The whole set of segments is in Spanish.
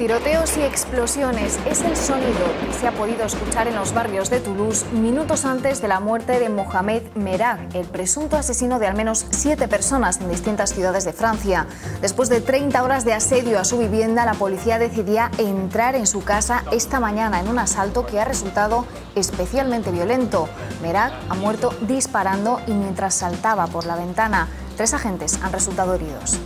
Tiroteos y explosiones es el sonido que se ha podido escuchar en los barrios de Toulouse minutos antes de la muerte de Mohamed Merah, el presunto asesino de al menos 7 personas en distintas ciudades de Francia. Después de 30 horas de asedio a su vivienda, la policía decidía entrar en su casa esta mañana en un asalto que ha resultado especialmente violento. Merah ha muerto disparando y mientras saltaba por la ventana. 3 agentes han resultado heridos.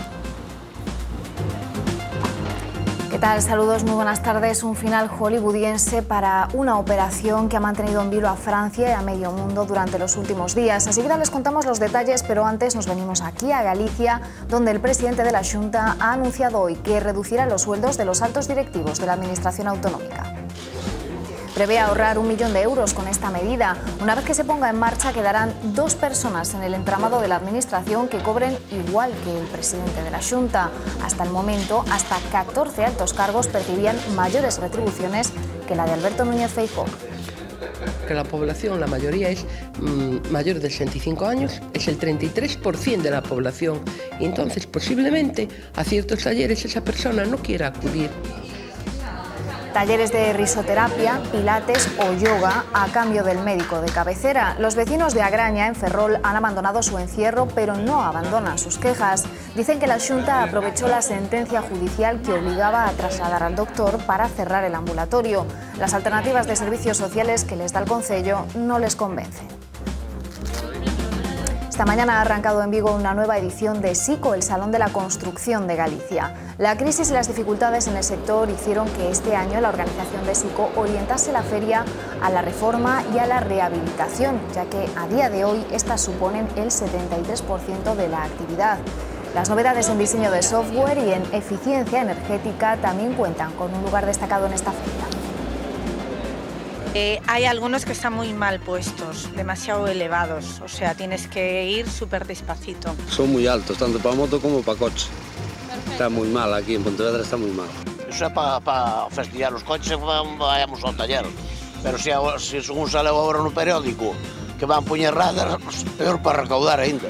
¿Qué tal? Saludos, muy buenas tardes. Un final hollywoodiense para una operación que ha mantenido en vilo a Francia y a medio mundo durante los últimos días. Así que les contamos los detalles, pero antes nos venimos aquí a Galicia, donde el presidente de la Xunta ha anunciado hoy que reducirá los sueldos de los altos directivos de la administración autonómica. Prevé ahorrar 1 millón de euros con esta medida. Una vez que se ponga en marcha, quedarán 2 personas en el entramado de la administración que cobren igual que el presidente de la Xunta. Hasta el momento, hasta 14 altos cargos percibían mayores retribuciones que la de Alberto Núñez Feijóo. Que la población, la mayoría es mayor de 65 años, es el 33% de la población. Y entonces, posiblemente, a ciertos talleres esa persona no quiera acudir. Talleres de risoterapia, pilates o yoga a cambio del médico de cabecera. Los vecinos de Agraña, en Ferrol, han abandonado su encierro, pero no abandonan sus quejas. Dicen que la Xunta aprovechó la sentencia judicial que obligaba a trasladar al doctor para cerrar el ambulatorio. Las alternativas de servicios sociales que les da el concello no les convencen. Esta mañana ha arrancado en Vigo una nueva edición de SICO, el Salón de la Construcción de Galicia. La crisis y las dificultades en el sector hicieron que este año la organización de SICO orientase la feria a la reforma y a la rehabilitación, ya que a día de hoy estas suponen el 73% de la actividad. Las novedades en diseño de software y en eficiencia energética también cuentan con un lugar destacado en esta feria. Hay algunos que están muy mal puestos, demasiado elevados, o sea, tienes que ir súper despacito. Son muy altos, tanto para moto como para coche. Perfecto. Está muy mal aquí, en Pontevedra está muy mal. Eso es para fastidiar los coches, vayamos al taller. Pero si según sale ahora no periódico que van poñer radar, pues, peor para recaudar ainda.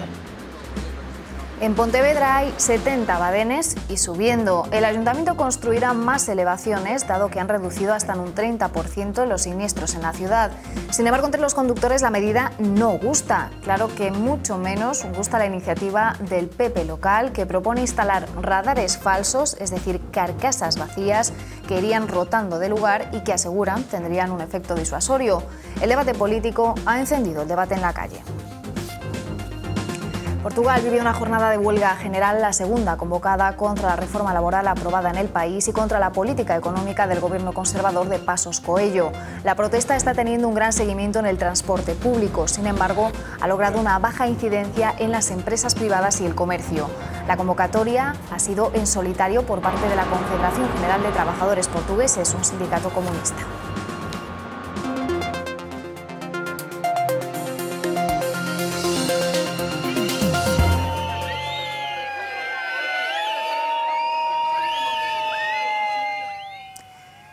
En Pontevedra hay 70 badenes y subiendo. El ayuntamiento construirá más elevaciones, dado que han reducido hasta en un 30% los siniestros en la ciudad. Sin embargo, entre los conductores la medida no gusta. Claro que mucho menos gusta la iniciativa del PP local, que propone instalar radares falsos, es decir, carcasas vacías que irían rotando de lugar y que aseguran tendrían un efecto disuasorio. El debate político ha encendido el debate en la calle. Portugal vive una jornada de huelga general, la segunda convocada contra la reforma laboral aprobada en el país y contra la política económica del gobierno conservador de Passos Coelho. La protesta está teniendo un gran seguimiento en el transporte público, sin embargo, ha logrado una baja incidencia en las empresas privadas y el comercio. La convocatoria ha sido en solitario por parte de la Confederación General de Trabajadores Portugueses, un sindicato comunista.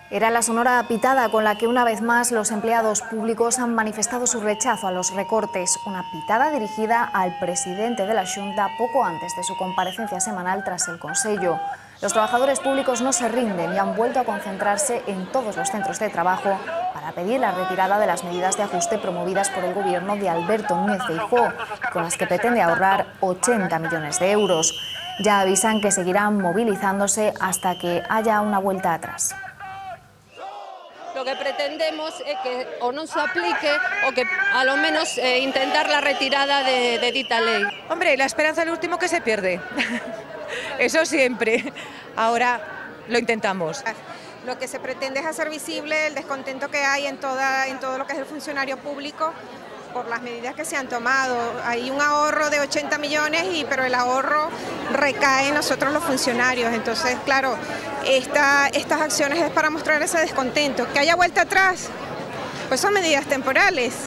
Era la sonora pitada con la que una vez más los empleados públicos han manifestado su rechazo a los recortes, una pitada dirigida al presidente de la Xunta poco antes de su comparecencia semanal tras el Consello. Los trabajadores públicos no se rinden y han vuelto a concentrarse en todos los centros de trabajo para pedir la retirada de las medidas de ajuste promovidas por el gobierno de Alberto Núñez Feijóo, con las que pretende ahorrar 80 millones de euros. Ya avisan que seguirán movilizándose hasta que haya una vuelta atrás. Lo que pretendemos es que o no se aplique o que a lo menos intentar la retirada de dita ley. Hombre, la esperanza es lo último que se pierde. Eso siempre. Ahora lo intentamos. Lo que se pretende es hacer visible el descontento que hay en todo lo que es el funcionario público por las medidas que se han tomado. Hay un ahorro de 80 millones, pero el ahorro recae en nosotros los funcionarios. Entonces, claro, estas acciones es para mostrar ese descontento. Que haya vuelta atrás, pues son medidas temporales.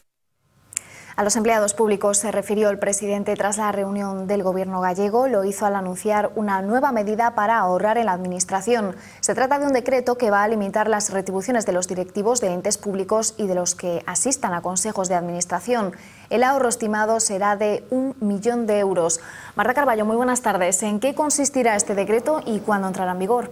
A los empleados públicos se refirió el presidente tras la reunión del gobierno gallego. Lo hizo al anunciar una nueva medida para ahorrar en la administración. Se trata de un decreto que va a limitar las retribuciones de los directivos de entes públicos y de los que asistan a consejos de administración. El ahorro estimado será de 1 millón de euros. Marta Carballo, muy buenas tardes. ¿En qué consistirá este decreto y cuándo entrará en vigor?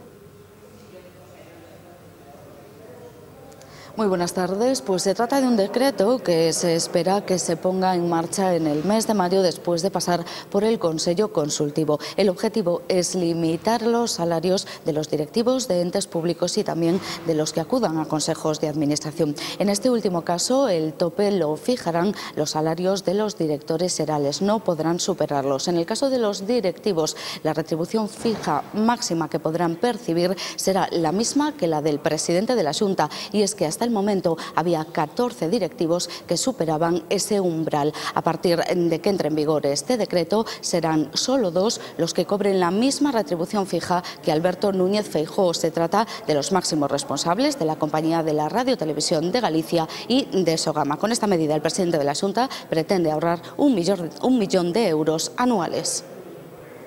Muy buenas tardes. Pues se trata de un decreto que se espera que se ponga en marcha en el mes de mayo después de pasar por el Consejo Consultivo. El objetivo es limitar los salarios de los directivos de entes públicos y también de los que acudan a consejos de administración. En este último caso, el tope lo fijarán los salarios de los directores xerales. No podrán superarlos. En el caso de los directivos, la retribución fija máxima que podrán percibir será la misma que la del presidente de la Xunta, y es que hasta el momento había 14 directivos que superaban ese umbral. A partir de que entre en vigor este decreto, serán solo 2 los que cobren la misma retribución fija que Alberto Núñez Feijóo. Se trata de los máximos responsables de la compañía de la Radio Televisión de Galicia y de Sogama. Con esta medida, el presidente de la Xunta pretende ahorrar un millón de euros anuales.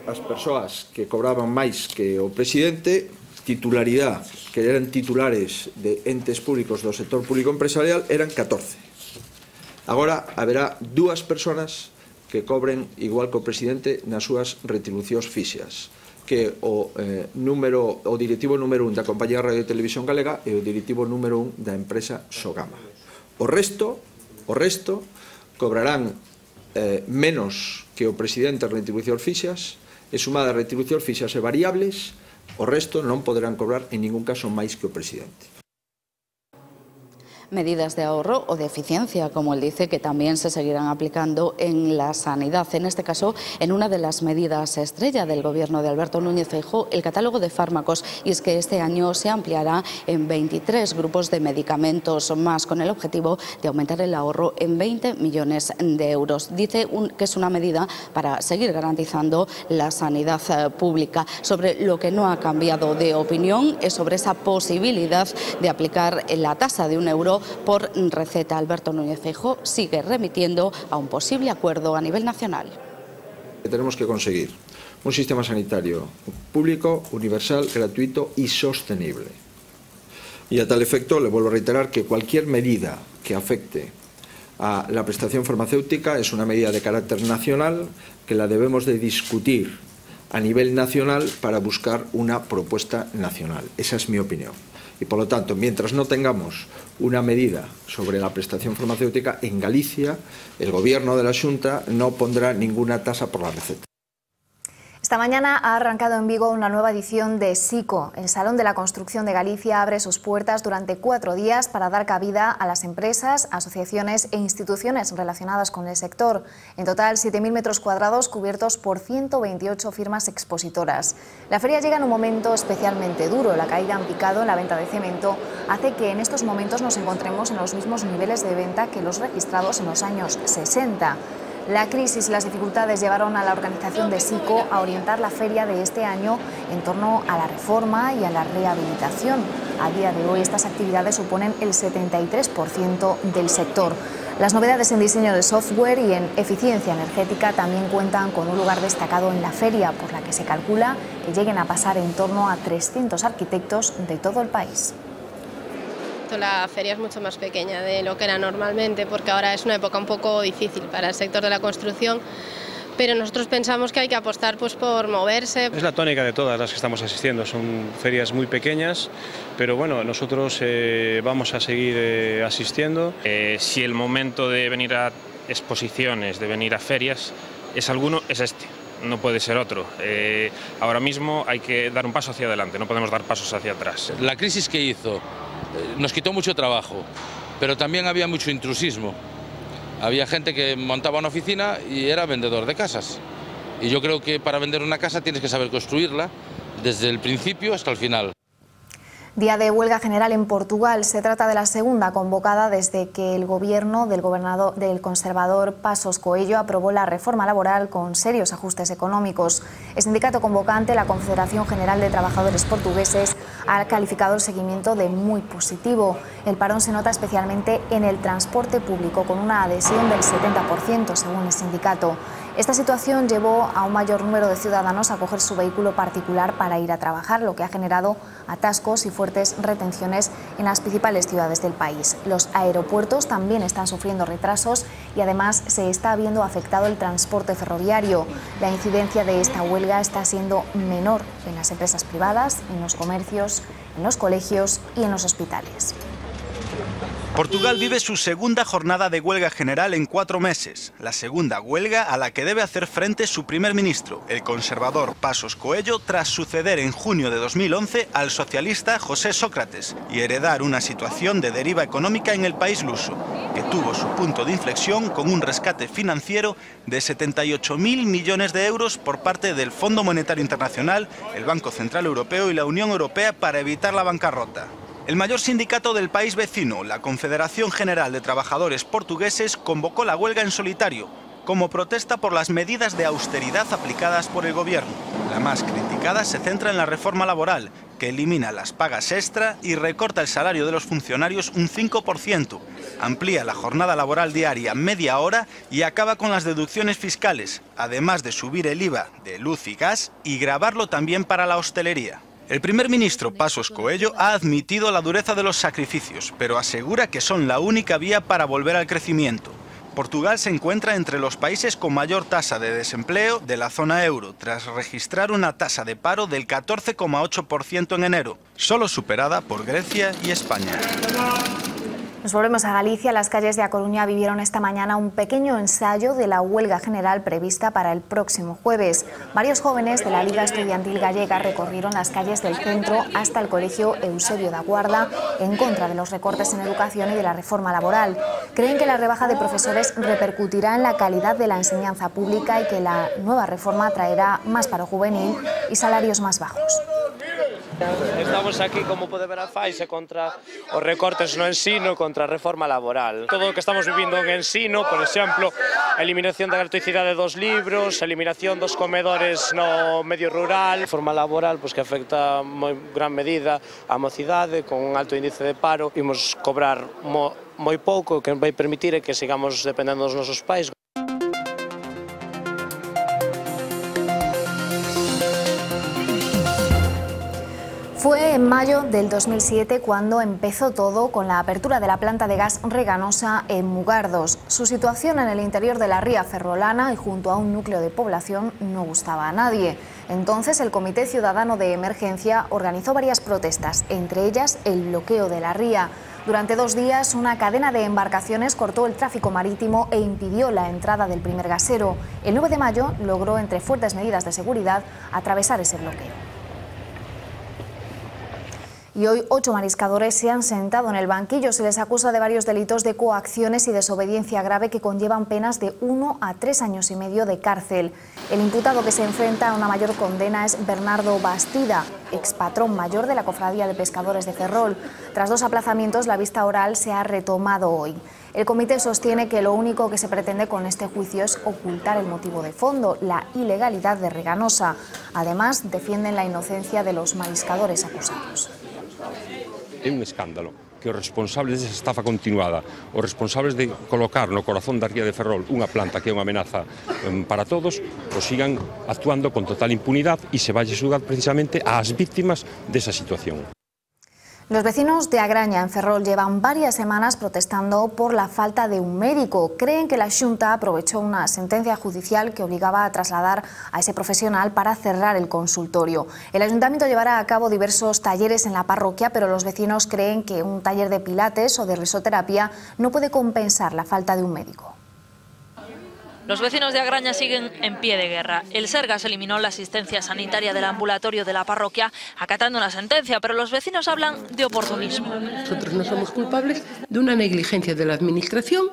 As persoas que cobraban máis que o presidente, titularidade, que eran titulares de entes públicos do sector público empresarial, eran 14. Agora haberá 2 persoas que cobren igual que o presidente nas súas retribucións fixas, que o directivo número 1 da compañía de Radio e Televisión Galega e o directivo número 1 da empresa Sogama. O resto cobrarán menos que o presidente en retribucións fixas, e sumadas retribucións fixas e variables, o resto non poderán cobrar en ningún caso máis que o presidente. Medidas de ahorro o de eficiencia, como él dice, que también se seguirán aplicando en la sanidad. En este caso, en una de las medidas estrella del gobierno de Alberto Núñez Feijóo, el catálogo de fármacos, y es que este año se ampliará en 23 grupos de medicamentos más, con el objetivo de aumentar el ahorro en 20 millones de euros. Dice que es una medida para seguir garantizando la sanidad pública. Sobre lo que no ha cambiado de opinión es sobre esa posibilidad de aplicar la tasa de €1 por receta. Alberto Núñez Feijóo sigue remitiendo a un posible acuerdo a nivel nacional. Tenemos que conseguir un sistema sanitario público, universal, gratuito y sostenible. Y a tal efecto le vuelvo a reiterar que cualquier medida que afecte a la prestación farmacéutica es una medida de carácter nacional que la debemos de discutir a nivel nacional para buscar una propuesta nacional. Esa es mi opinión. Y por lo tanto, mientras no tengamos una medida sobre la prestación farmacéutica, en Galicia el gobierno de la Xunta no pondrá ninguna tasa por la receta. Esta mañana ha arrancado en Vigo una nueva edición de SICO. El Salón de la Construcción de Galicia abre sus puertas durante 4 días para dar cabida a las empresas, asociaciones e instituciones relacionadas con el sector. En total, 7.000 metros cuadrados cubiertos por 128 firmas expositoras. La feria llega en un momento especialmente duro. La caída en picado en la venta de cemento hace que en estos momentos nos encontremos en los mismos niveles de venta que los registrados en los años 60. La crisis y las dificultades llevaron a la organización de SICO a orientar la feria de este año en torno a la reforma y a la rehabilitación. A día de hoy estas actividades suponen el 73% del sector. Las novedades en diseño de software y en eficiencia energética también cuentan con un lugar destacado en la feria, por la que se calcula que lleguen a pasar en torno a 300 arquitectos de todo el país. La feria es mucho más pequeña de lo que era normalmente, porque ahora es una época un poco difícil para el sector de la construcción, pero nosotros pensamos que hay que apostar por moverse. Es la tónica de todas las que estamos asistiendo, son ferias muy pequeñas, pero bueno, nosotros vamos a seguir asistiendo. Si el momento de venir a exposiciones, de venir a ferias, es alguno, es este. No puede ser otro. Ahora mismo hay que dar un paso hacia adelante, no podemos dar pasos hacia atrás. La crisis que hizo nos quitó mucho trabajo, pero también había mucho intrusismo. Había gente que montaba una oficina y era vendedor de casas. Y yo creo que para vender una casa tienes que saber construirla desde el principio hasta el final. Día de huelga general en Portugal. Se trata de la segunda convocada desde que el gobierno del conservador Passos Coelho aprobó la reforma laboral con serios ajustes económicos. El sindicato convocante, la Confederación General de Trabajadores Portugueses, ha calificado el seguimiento de muy positivo. El parón se nota especialmente en el transporte público, con una adhesión del 70% según el sindicato. Esta situación llevó a un mayor número de ciudadanos a coger su vehículo particular para ir a trabajar, lo que ha generado atascos y fuertes retenciones en las principales ciudades del país. Los aeropuertos también están sufriendo retrasos y además se está viendo afectado el transporte ferroviario. La incidencia de esta huelga está siendo menor en las empresas privadas, en los comercios, en los colegios y en los hospitales. Portugal vive su segunda jornada de huelga general en 4 meses, la segunda huelga a la que debe hacer frente su primer ministro, el conservador Passos Coelho, tras suceder en junio de 2011 al socialista José Sócrates y heredar una situación de deriva económica en el país luso, que tuvo su punto de inflexión con un rescate financiero de 78.000 millones de euros por parte del Fondo Monetario Internacional, el Banco Central Europeo y la Unión Europea para evitar la bancarrota. El mayor sindicato del país vecino, la Confederación General de Trabajadores Portugueses, convocó la huelga en solitario, como protesta por las medidas de austeridad aplicadas por el gobierno. La más criticada se centra en la reforma laboral, que elimina las pagas extra y recorta el salario de los funcionarios un 5%, amplía la jornada laboral diaria media hora y acaba con las deducciones fiscales, además de subir el IVA de luz y gas y gravarlo también para la hostelería. El primer ministro Passos Coelho ha admitido la dureza de los sacrificios, pero asegura que son la única vía para volver al crecimiento. Portugal se encuentra entre los países con mayor tasa de desempleo de la zona euro, tras registrar una tasa de paro del 14,8% en enero, solo superada por Grecia y España. Nos volvemos a Galicia. Las calles de A Coruña vivieron esta mañana un pequeño ensayo de la huelga general prevista para el próximo jueves. Varios jóvenes de la Liga Estudiantil Gallega recorrieron las calles del centro hasta el Colegio Eusebio da Guarda en contra de los recortes en educación y de la reforma laboral. Creen que la rebaja de profesores repercutirá en la calidad de la enseñanza pública y que la nueva reforma traerá más paro juvenil y salarios más bajos. Estamos aquí, como pode ver, a faise contra os recortes no ensino, contra a reforma laboral. Todo o que estamos vivindo en ensino, por exemplo, a eliminación da gratuicidade dos libros, a eliminación dos comedores no medio rural, a reforma laboral pois, que afecta moi gran medida a mocidade, con un alto índice de paro, imos cobrar moi pouco, que vai permitir que sigamos dependendo dos nosos pais. Fue en mayo del 2007 cuando empezó todo con la apertura de la planta de gas Reganosa en Mugardos. Su situación en el interior de la ría ferrolana y junto a un núcleo de población no gustaba a nadie. Entonces el Comité Ciudadano de Emergencia organizó varias protestas, entre ellas el bloqueo de la ría. Durante 2 días, una cadena de embarcaciones cortó el tráfico marítimo e impidió la entrada del primer gasero. El 9 de mayo logró, entre fuertes medidas de seguridad, atravesar ese bloqueo. Y hoy 8 mariscadores se han sentado en el banquillo. Se les acusa de varios delitos de coacciones y desobediencia grave que conllevan penas de 1 a 3 años y medio de cárcel. El imputado que se enfrenta a una mayor condena es Bernardo Bastida, expatrón mayor de la Cofradía de Pescadores de Ferrol. Tras 2 aplazamientos, la vista oral se ha retomado hoy. El comité sostiene que lo único que se pretende con este juicio es ocultar el motivo de fondo, la ilegalidad de Reganosa. Además, defienden la inocencia de los mariscadores acusados. É un escándalo que os responsables desa estafa continuada, os responsables de colocar no corazón da ría de Ferrol unha planta que é unha amenaza para todos, os sigan actuando con total impunidade e se valle xulgar precisamente ás víctimas desa situación. Los vecinos de Agraña, en Ferrol, llevan varias semanas protestando por la falta de un médico. Creen que la Xunta aprovechó una sentencia judicial que obligaba a trasladar a ese profesional para cerrar el consultorio. El Ayuntamiento llevará a cabo diversos talleres en la parroquia, pero los vecinos creen que un taller de pilates o de risoterapia no puede compensar la falta de un médico. Los vecinos de Agraña siguen en pie de guerra. El Sergas eliminó la asistencia sanitaria del ambulatorio de la parroquia acatando una sentencia, pero los vecinos hablan de oportunismo. Nosotros no somos culpables de una negligencia de la Administración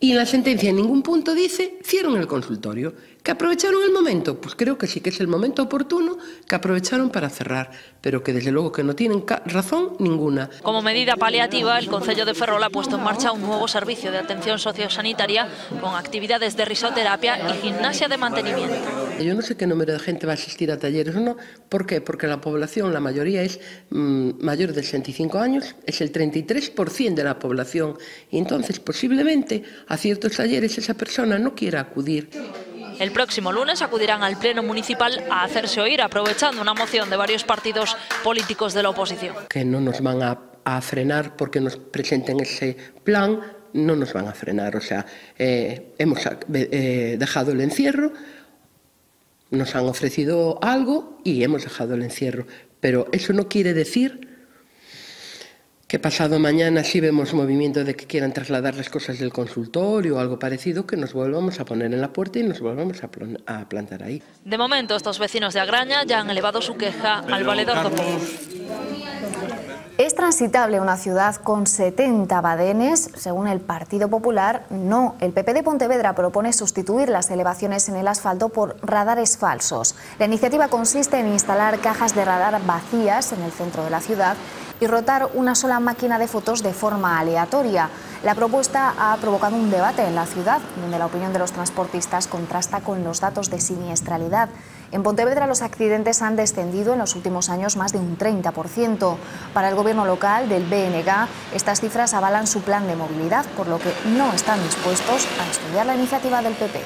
y en la sentencia en ningún punto dice cierren el consultorio. ¿Que aprovecharon el momento? Pues creo que sí que es el momento oportuno que aprovecharon para cerrar, pero que desde luego que no tienen razón ninguna. Como medida paliativa, el Concello de Ferrol ha puesto en marcha un nuevo servicio de atención sociosanitaria con actividades de risoterapia y gimnasia de mantenimiento. Yo no sé qué número de gente va a asistir a talleres o no. ¿Por qué? Porque la población, la mayoría es mayor de 65 años, es el 33% de la población y entonces posiblemente a ciertos talleres esa persona no quiera acudir. El próximo lunes acudirán al Pleno Municipal a hacerse oír, aprovechando una moción de varios partidos políticos de la oposición. Que no nos van a frenar porque nos presenten ese plan, no nos van a frenar. O sea, hemos dejado el encierro, nos han ofrecido algo y hemos dejado el encierro. Pero eso no quiere decir que pasado mañana, si vemos movimiento de que quieran trasladar las cosas del consultorio o algo parecido, que nos volvamos a poner en la puerta y nos volvamos a plantar ahí. De momento, estos vecinos de Agraña ya han elevado su queja al valedor do Pobo. ¿Es transitable una ciudad con 70 badenes? Según el Partido Popular, no. El PP de Pontevedra propone sustituir las elevaciones en el asfalto por radares falsos. La iniciativa consiste en instalar cajas de radar vacías en el centro de la ciudad y rotar una sola máquina de fotos de forma aleatoria. La propuesta ha provocado un debate en la ciudad, donde la opinión de los transportistas contrasta con los datos de siniestralidad. En Pontevedra los accidentes han descendido en los últimos años más de un 30%. Para el gobierno local del BNG, estas cifras avalan su plan de movilidad, por lo que no están dispuestos a estudiar la iniciativa del PP.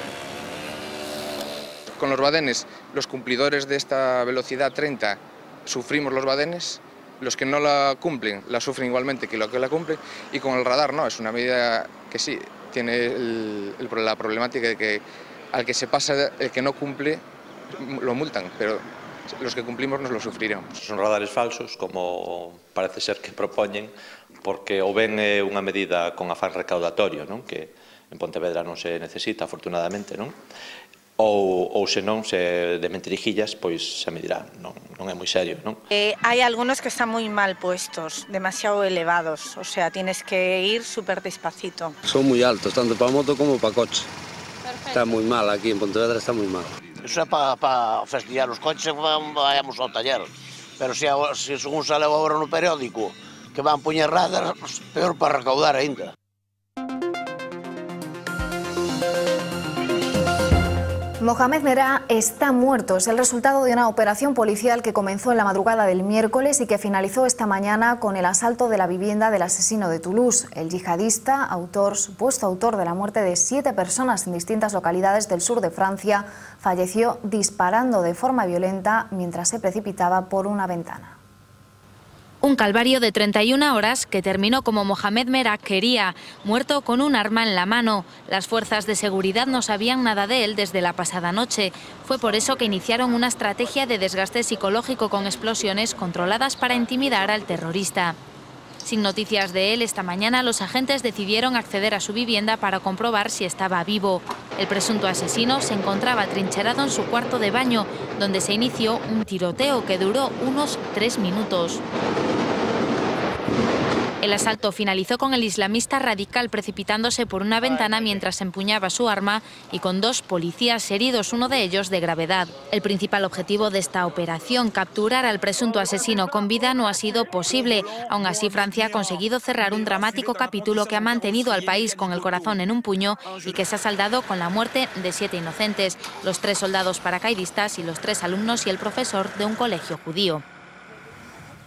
Con los badenes, los cumplidores de esta velocidad 30 sufrimos los badenes, los que no la cumplen la sufren igualmente que los que la cumplen, y con el radar no, es una medida que sí tiene la problemática de que al que se pasa, el que no cumple, lo multan, pero los que cumplimos nos lo sufriremos. Son radares falsos, como parece ser que propoñen, porque o ben é unha medida con afán recaudatorio, non? Que en Pontevedra non se necesita, afortunadamente, non? Ou senón, se de mentirijillas, pois se medirá, non é moi serio, non? Hay algunos que están muy mal puestos, demasiado elevados, o sea, tienes que ir súper despacito. Son muy altos, tanto para moto como para coche. Está muy mal aquí en Pontevedra, está muy mal. Eso é para fastidiar os coches, vayamos ao taller. Pero se según sale agora no periódico que van poñer radar, peor para recaudar ainda. Mohamed Merah está muerto. Es el resultado de una operación policial que comenzó en la madrugada del miércoles y que finalizó esta mañana con el asalto de la vivienda del asesino de Toulouse. El yihadista, supuesto autor de la muerte de 7 personas en distintas localidades del sur de Francia, falleció disparando de forma violenta mientras se precipitaba por una ventana. Un calvario de 31 horas que terminó como Mohamed Merah quería, muerto con un arma en la mano. Las fuerzas de seguridad no sabían nada de él desde la pasada noche. Fue por eso que iniciaron una estrategia de desgaste psicológico con explosiones controladas para intimidar al terrorista. Sin noticias de él, esta mañana los agentes decidieron acceder a su vivienda para comprobar si estaba vivo. El presunto asesino se encontraba trincherado en su cuarto de baño, donde se inició un tiroteo que duró unos 3 minutos. El asalto finalizó con el islamista radical precipitándose por una ventana mientras empuñaba su arma y con 2 policías heridos, uno de ellos de gravedad. El principal objetivo de esta operación, capturar al presunto asesino con vida, no ha sido posible. Aún así, Francia ha conseguido cerrar un dramático capítulo que ha mantenido al país con el corazón en un puño y que se ha saldado con la muerte de 7 inocentes, los 3 soldados paracaidistas y los 3 alumnos y el profesor de un colegio judío.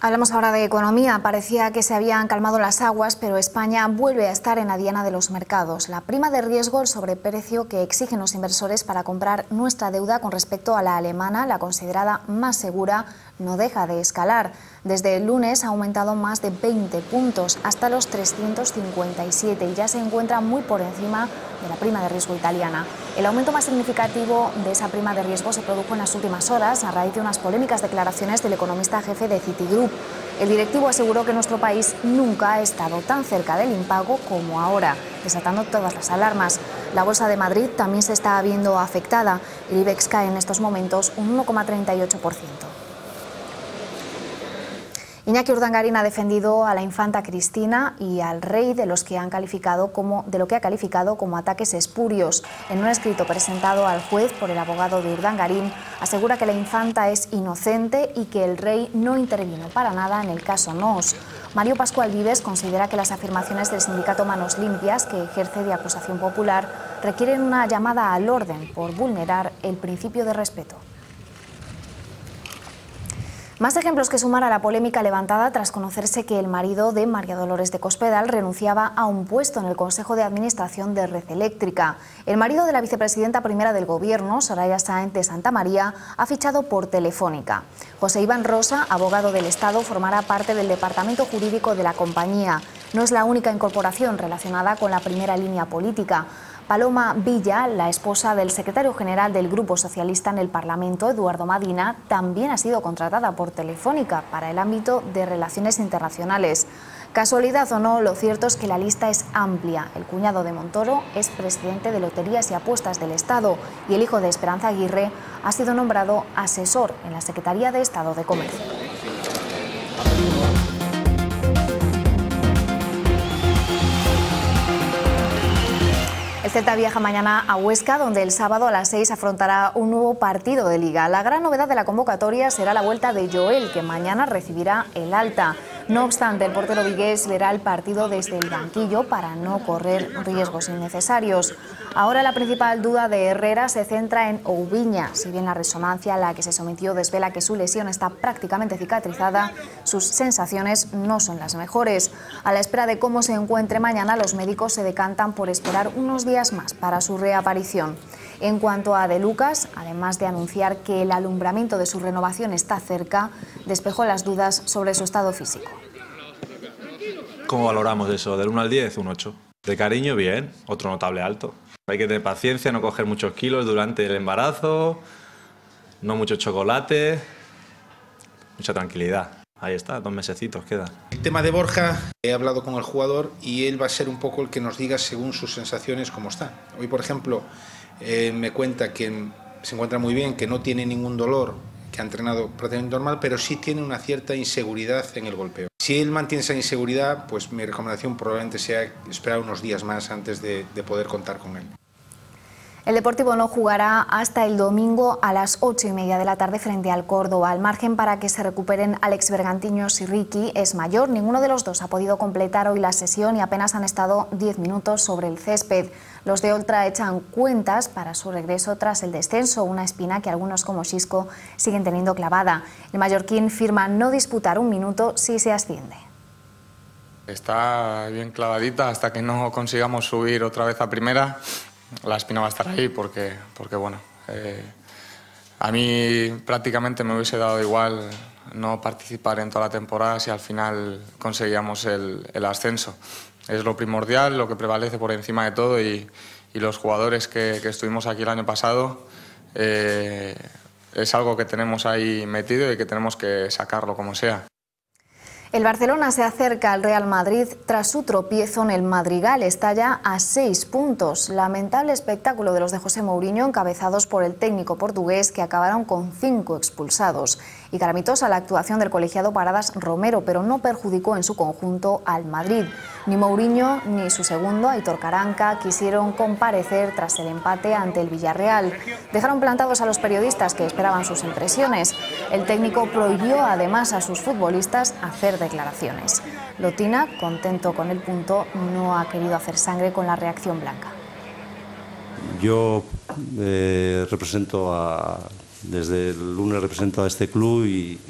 Hablamos ahora de economía. Parecía que se habían calmado las aguas, pero España vuelve a estar en la diana de los mercados. La prima de riesgo, el sobreprecio que exigen los inversores para comprar nuestra deuda con respecto a la alemana, la considerada más segura, no deja de escalar. Desde el lunes ha aumentado más de 20 puntos, hasta los 357, y ya se encuentra muy por encima de la prima de riesgo italiana. El aumento más significativo de esa prima de riesgo se produjo en las últimas horas a raíz de unas polémicas declaraciones del economista jefe de Citigroup. El directivo aseguró que nuestro país nunca ha estado tan cerca del impago como ahora, desatando todas las alarmas. La Bolsa de Madrid también se está viendo afectada. El IBEX cae en estos momentos un 1,38%. Iñaki Urdangarín ha defendido a la infanta Cristina y al rey de lo que ha calificado como ataques espurios. En un escrito presentado al juez por el abogado de Urdangarín, asegura que la infanta es inocente y que el rey no intervino para nada en el caso Noos. Mario Pascual Vives considera que las afirmaciones del sindicato Manos Limpias, que ejerce de acusación popular, requieren una llamada al orden por vulnerar el principio de respeto. Más ejemplos que sumar a la polémica levantada tras conocerse que el marido de María Dolores de Cospedal renunciaba a un puesto en el Consejo de Administración de Red Eléctrica. El marido de la vicepresidenta primera del Gobierno, Soraya Sáenz de Santamaría, ha fichado por Telefónica. José Iván Rosa, abogado del Estado, formará parte del departamento jurídico de la compañía. No es la única incorporación relacionada con la primera línea política. Paloma Villa, la esposa del secretario general del Grupo Socialista en el Parlamento, Eduardo Madina, también ha sido contratada por Telefónica para el ámbito de relaciones internacionales. Casualidad o no, lo cierto es que la lista es amplia. El cuñado de Montoro es presidente de Loterías y Apuestas del Estado y el hijo de Esperanza Aguirre ha sido nombrado asesor en la Secretaría de Estado de Comercio. El Celta viaja mañana a Huesca, donde el sábado a las 6 afrontará un nuevo partido de Liga. La gran novedad de la convocatoria será la vuelta de Joel, que mañana recibirá el alta. No obstante, el portero vigués verá el partido desde el banquillo para no correr riesgos innecesarios. Ahora la principal duda de Herrera se centra en Oubiña. Si bien la resonancia a la que se sometió desvela que su lesión está prácticamente cicatrizada, sus sensaciones no son las mejores. A la espera de cómo se encuentre mañana, los médicos se decantan por esperar unos días más para su reaparición. En cuanto a De Lucas, además de anunciar que el alumbramiento de su renovación está cerca, despejó las dudas sobre su estado físico. ¿Cómo valoramos eso? Del 1 al 10, un 8. De cariño, bien. Otro notable alto. Hay que tener paciencia, no coger muchos kilos durante el embarazo, no mucho chocolate, mucha tranquilidad. Ahí está, 2 mesecitos quedan. El tema de Borja, he hablado con el jugador y él va a ser un poco el que nos diga según sus sensaciones cómo está. Hoy, por ejemplo, me cuenta que se encuentra muy bien, que no tiene ningún dolor, que ha entrenado prácticamente normal, pero sí tiene una cierta inseguridad en el golpeo. Si él mantiene esa inseguridad, pues mi recomendación probablemente sea esperar unos días más antes de poder contar con él. El Deportivo no jugará hasta el domingo a las 8:30 de la tarde frente al Córdoba. El margen para que se recuperen Alex Bergantiños y Ricky es mayor. Ninguno de los dos ha podido completar hoy la sesión y apenas han estado 10 minutos sobre el césped. Los de Oltra echan cuentas para su regreso tras el descenso, una espina que algunos como Xisco siguen teniendo clavada. El mallorquín firma no disputar un minuto si se asciende. Está bien clavadita hasta que no consigamos subir otra vez a primera. La espina va a estar ahí porque bueno, a mí prácticamente me hubiese dado igual no participar en toda la temporada si al final conseguíamos el ascenso. Es lo primordial, lo que prevalece por encima de todo y los jugadores que estuvimos aquí el año pasado es algo que tenemos ahí metido y que tenemos que sacarlo como sea. El Barcelona se acerca al Real Madrid tras su tropiezo en el Madrigal. Está ya a 6 puntos. Lamentable espectáculo de los de José Mourinho, encabezados por el técnico portugués, que acabaron con 5 expulsados. Y calamitosa la actuación del colegiado Paradas Romero, pero no perjudicó en su conjunto al Madrid. Ni Mourinho ni su segundo, Aitor Caranca, quisieron comparecer tras el empate ante el Villarreal. Dejaron plantados a los periodistas que esperaban sus impresiones. El técnico prohibió además a sus futbolistas hacer declaraciones. Lotina, contento con el punto, no ha querido hacer sangre con la reacción blanca. Yo desde el lunes represento a este club y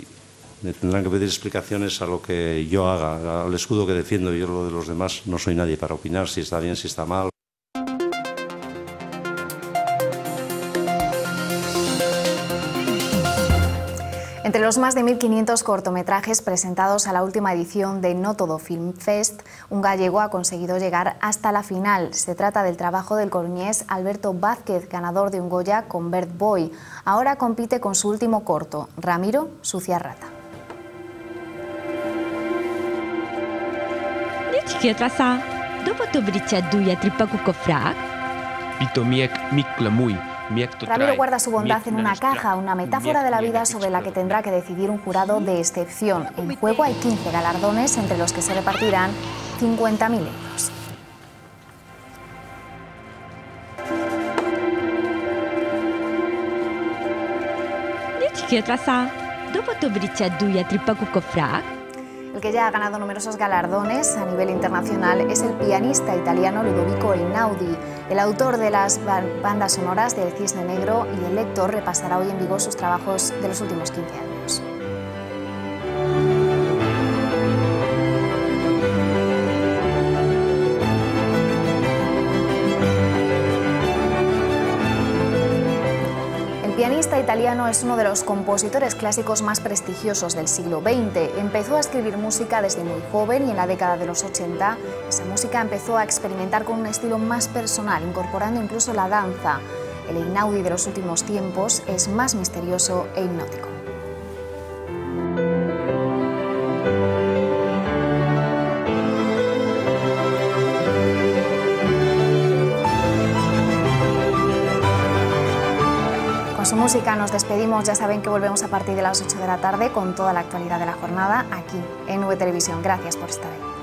me tendrán que pedir explicaciones a lo que yo haga, al escudo que defiendo. Yo lo de los demás no soy nadie para opinar si está bien, si está mal. Entre los más de 1.500 cortometrajes presentados a la última edición de No Todo Film Fest, un gallego ha conseguido llegar hasta la final. Se trata del trabajo del coruñés Alberto Vázquez, ganador de un Goya con Bird Boy. Ahora compite con su último corto, Ramiro, Sucia Rata. Ramiro guarda su bondad en una caja, una metáfora de la vida sobre la que tendrá que decidir un jurado de excepción. En juego hay 15 galardones, entre los que se repartirán 50.000 euros. El que ya ha ganado numerosos galardones a nivel internacional es el pianista italiano Ludovico Einaudi. El autor de las bandas sonoras de El Cisne Negro y El Lector repasará hoy en Vigo sus trabajos de los últimos 15 años. El pianista italiano es uno de los compositores clásicos más prestigiosos del siglo XX. Empezó a escribir música desde muy joven y en la década de los 80 esa música empezó a experimentar con un estilo más personal, incorporando incluso la danza. El Einaudi de los últimos tiempos es más misterioso e hipnótico. Con su música nos despedimos. Ya saben que volvemos a partir de las 8 de la tarde con toda la actualidad de la jornada aquí en V Televisión. Gracias por estar ahí.